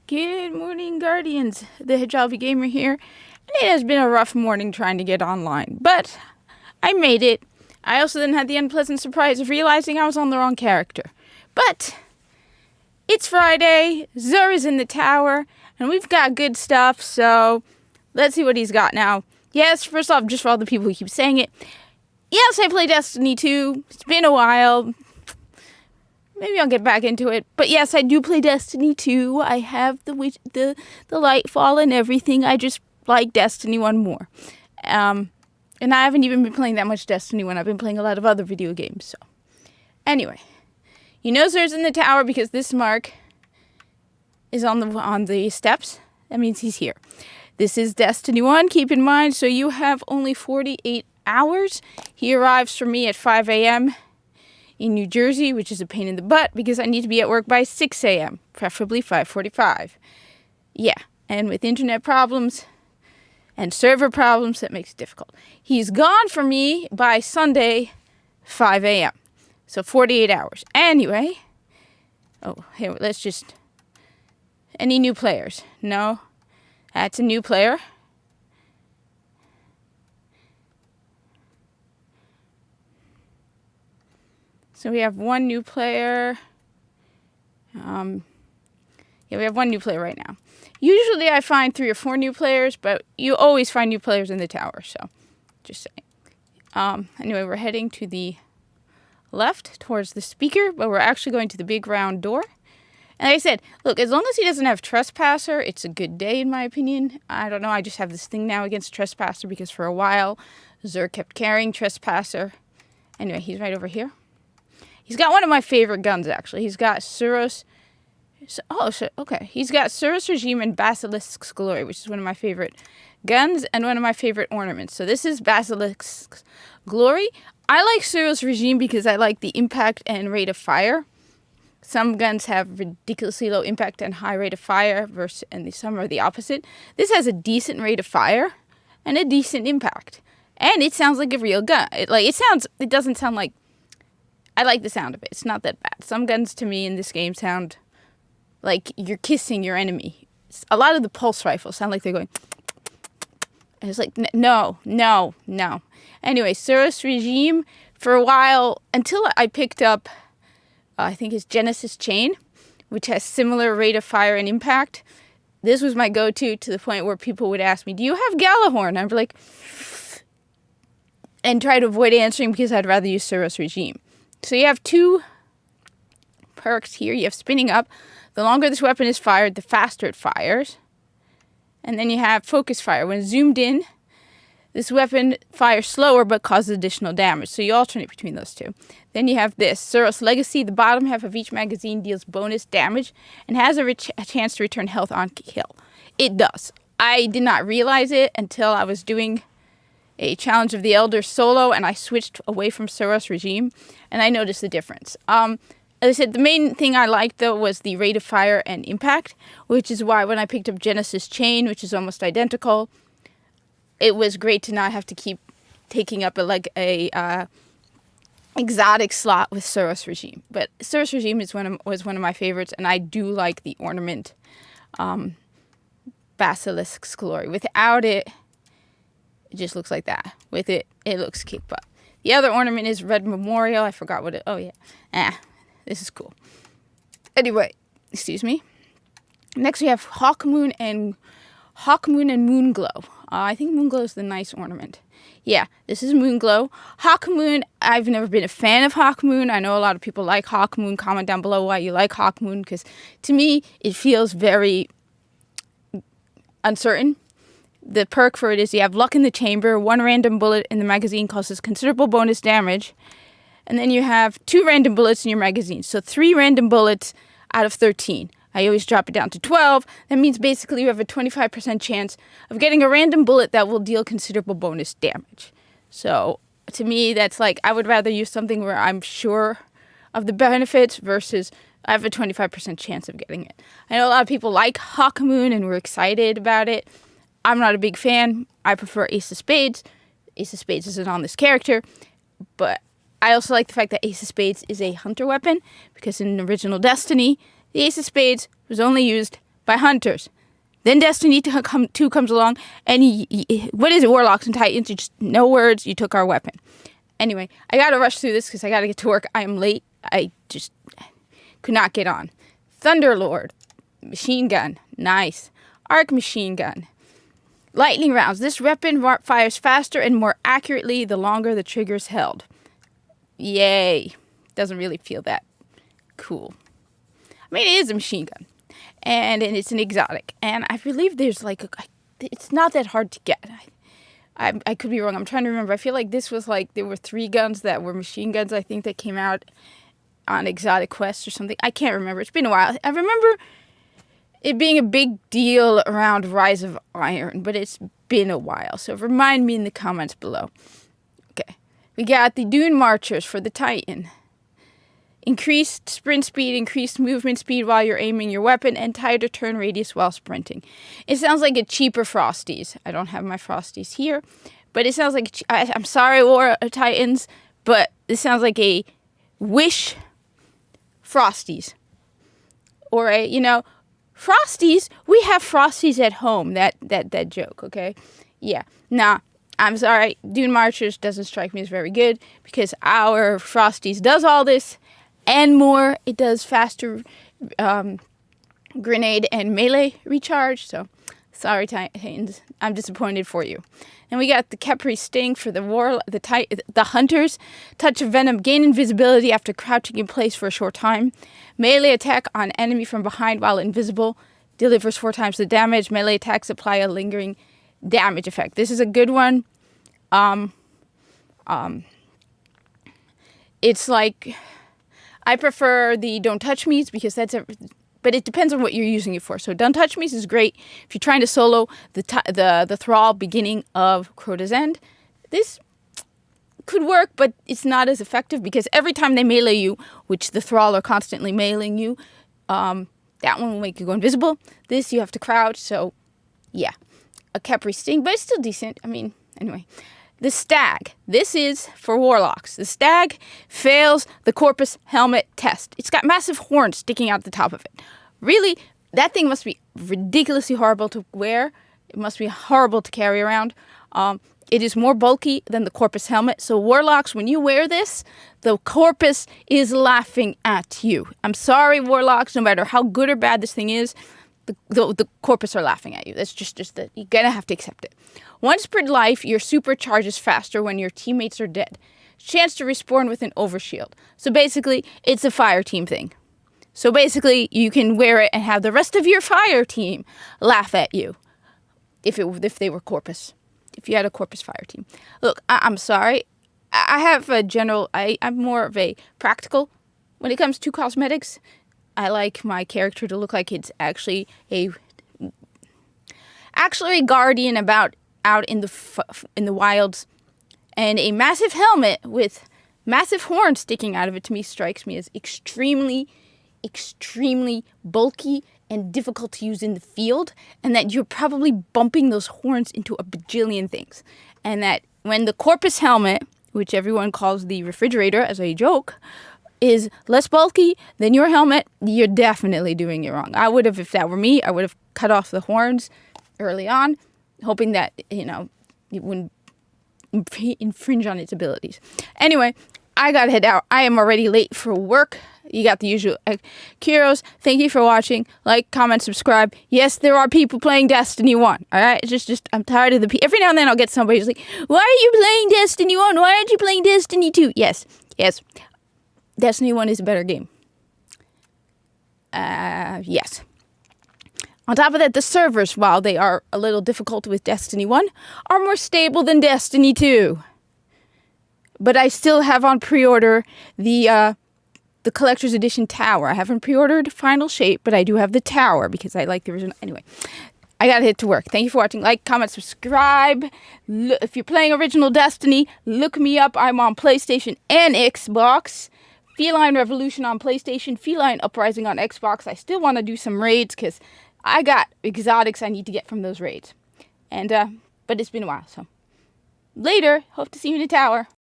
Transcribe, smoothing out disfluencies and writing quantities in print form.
Good morning, Guardians. The Hijabi Gamer here, and it has been a rough morning trying to get online, but I made it. I also then had the unpleasant surprise of realizing I was on the wrong character. But it's Friday, Zur is in the tower, and we've got good stuff, so let's see what he's got now. Yes, first off, just for all the people who keep saying it, yes, I play Destiny 2. It's been a while. Maybe I'll get back into it. But yes, I do play Destiny 2. I have the Lightfall and everything. I just like Destiny 1 more. And I haven't even been playing that much Destiny 1. I've been playing a lot of other video games. So anyway, you know Zur's in the tower because this mark is on the steps. That means he's here. This is Destiny 1. Keep in mind, so you have only 48 hours. He arrives for me at 5 a.m. in New Jersey, which is a pain in the butt because I need to be at work by 6 a.m., preferably 5:45. Yeah, and with internet problems and server problems, that makes it difficult. He's gone for me by Sunday, 5 a.m., so 48 hours. Anyway, here, let's just... Any new players? No? That's a new player. So we have one new player. We have one new player right now. Usually I find 3 or 4 new players, but you always find new players in the tower, so just saying. Anyway, we're heading to the left towards the speaker, but we're actually going to the big round door. And like I said, look, as long as he doesn't have Trespasser, it's a good day in my opinion. I don't know, I just have this thing now against Trespasser because for a while, Zur kept carrying Trespasser. Anyway, he's right over here. He's got one of my favorite guns, actually. He's got Suros... He's got Suros Regime and Basilisk's Glory, which is one of my favorite guns and one of my favorite ornaments. So this is Basilisk's Glory. I like Suros Regime because I like the impact and rate of fire. Some guns have ridiculously low impact and high rate of fire, and some are the opposite. This has a decent rate of fire and a decent impact. And it sounds like a real gun. It doesn't sound like... I like the sound of it. It's not that bad. Some guns to me in this game sound like you're kissing your enemy. A lot of the pulse rifles sound like they're going... And it's like, no. Anyway, Suros Regime, for a while, until I picked up, I think it's Genesis Chain, which has similar rate of fire and impact. This was my go-to the point where people would ask me, do you have Gjallarhorn? I'd be like... And try to avoid answering because I'd rather use Suros Regime. So you have 2 perks here. You have Spinning Up. The longer this weapon is fired, the faster it fires. And then you have Focus Fire. When zoomed in, this weapon fires slower but causes additional damage. So you alternate between those 2. Then you have this, Suros Legacy. The bottom half of each magazine deals bonus damage and has a chance to return health on kill. It does. I did not realize it until I was doing a Challenge of the Elder solo, and I switched away from Suros Regime, and I noticed the difference. As I said, the main thing I liked, though, was the rate of fire and impact, which is why when I picked up Genesis Chain, which is almost identical, it was great to not have to keep taking up a exotic slot with Suros Regime. But Suros Regime was one of my favorites, and I do like the ornament Basilisk's Glory. Without it, it just looks like that. With it, it looks kick butt. The other ornament is Red Memorial. I forgot what it... Oh, yeah. This is cool. Anyway, excuse me. Next, we have Hawkmoon and Moonglow. I think Moonglow is the nice ornament. Yeah, this is Moonglow. Hawkmoon, I've never been a fan of Hawkmoon. I know a lot of people like Hawkmoon. Comment down below why you like Hawkmoon, because to me, it feels very uncertain. The perk for it is you have Luck in the Chamber. 1 random bullet in the magazine causes considerable bonus damage. And then you have 2 random bullets in your magazine. So 3 random bullets out of 13. I always drop it down to 12. That means basically you have a 25% chance of getting a random bullet that will deal considerable bonus damage. So to me, that's like, I would rather use something where I'm sure of the benefits versus I have a 25% chance of getting it. I know a lot of people like Hawkmoon and we're excited about it. I'm not a big fan. I prefer Ace of Spades. Ace of Spades isn't on this character, but I also like the fact that Ace of Spades is a hunter weapon because in original Destiny, the Ace of Spades was only used by hunters. Then Destiny 2 comes along, and what is it, Warlocks and Titans? You just, no words, you took our weapon. Anyway, I gotta rush through this because I gotta get to work. I am late. I just could not get on. Thunderlord, machine gun, nice. Arc machine gun. Lightning rounds. This weapon fires faster and more accurately the longer the trigger's held. Yay. Doesn't really feel that cool. I mean, it is a machine gun. And it's an exotic. And I believe there's it's not that hard to get. I could be wrong. I'm trying to remember. I feel like this was there were 3 guns that were machine guns, I think, that came out on Exotic Quest or something. I can't remember. It's been a while. I remember it being a big deal around Rise of Iron, but it's been a while. So remind me in the comments below. Okay. We got the Dune Marchers for the Titan. Increased sprint speed, increased movement speed while you're aiming your weapon, and tighter turn radius while sprinting. It sounds like a cheaper Frosties. I don't have my Frosties here, but it sounds like I'm sorry, War Titans, but this sounds like a Wish Frosties. Or Frosties. We have Frosties at home. That joke, okay? Yeah. Nah, I'm sorry. Dune Marchers doesn't strike me as very good because our Frosties does all this and more. It does faster grenade and melee recharge. So, sorry, Titans. I'm disappointed for you. And we got the Khepri Sting for the Hunters. Touch of Venom. Gain invisibility after crouching in place for a short time. Melee attack on enemy from behind while invisible. Delivers 4 times the damage. Melee attacks apply a lingering damage effect. This is a good one. It's like, I prefer the Don't Touch Me's because but it depends on what you're using it for. So Don't Touch Me's is great if you're trying to solo the Thrall beginning of Crota's End. This could work, but it's not as effective because every time they melee you, which the Thrall are constantly meleeing you, that one will make you go invisible. This you have to crouch, so yeah. A Khepri Sting, but it's still decent. I mean, anyway. The Stag. This is for Warlocks. The Stag fails the Corpus Helmet test. It's got massive horns sticking out the top of it. Really, that thing must be ridiculously horrible to wear. It must be horrible to carry around. It is more bulky than the Corpus Helmet. So Warlocks, when you wear this, the Corpus is laughing at you. I'm sorry, Warlocks, no matter how good or bad this thing is, the Corpus are laughing at you. That's just that you're gonna have to accept it. Once per life, your super charges faster when your teammates are dead. Chance to respawn with an overshield. So basically, it's a fire team thing. So basically, you can wear it and have the rest of your fire team laugh at you. If they were Corpus. If you had a Corpus fire team. Look, I'm sorry. I have a general... I'm more of a practical. When it comes to cosmetics, I like my character to look like it's actually a guardian out in the wilds, and a massive helmet with massive horns sticking out of it to me strikes me as extremely bulky and difficult to use in the field, and that you're probably bumping those horns into a bajillion things, and that when the Corpus Helmet, which everyone calls the refrigerator as a joke, is less bulky than your helmet, you're definitely doing it wrong. I would have, if that were me, I would have cut off the horns early on, hoping that, it wouldn't infringe on its abilities. Anyway, I gotta head out. I am already late for work. You got the usual. Kyros, thank you for watching. Like, comment, subscribe. Yes, there are people playing Destiny 1. Alright? It's just I'm tired of the people. Every now and then I'll get somebody who's like, why are you playing Destiny 1? Why aren't you playing Destiny 2? Yes. Destiny 1 is a better game. Yes. On top of that, the servers, while they are a little difficult with Destiny 1, are more stable than Destiny 2. But I still have on pre-order the Collector's Edition Tower. I haven't pre-ordered Final Shape, but I do have the Tower because I like the original. Anyway, I gotta hit to work. Thank you for watching. Like, comment, subscribe. If you're playing original Destiny, look me up. I'm on PlayStation and Xbox. Feline Revolution on PlayStation, Feline Uprising on Xbox. I still want to do some raids because I got exotics I need to get from those raids. And, but it's been a while, so. Later. Hope to see you in the tower.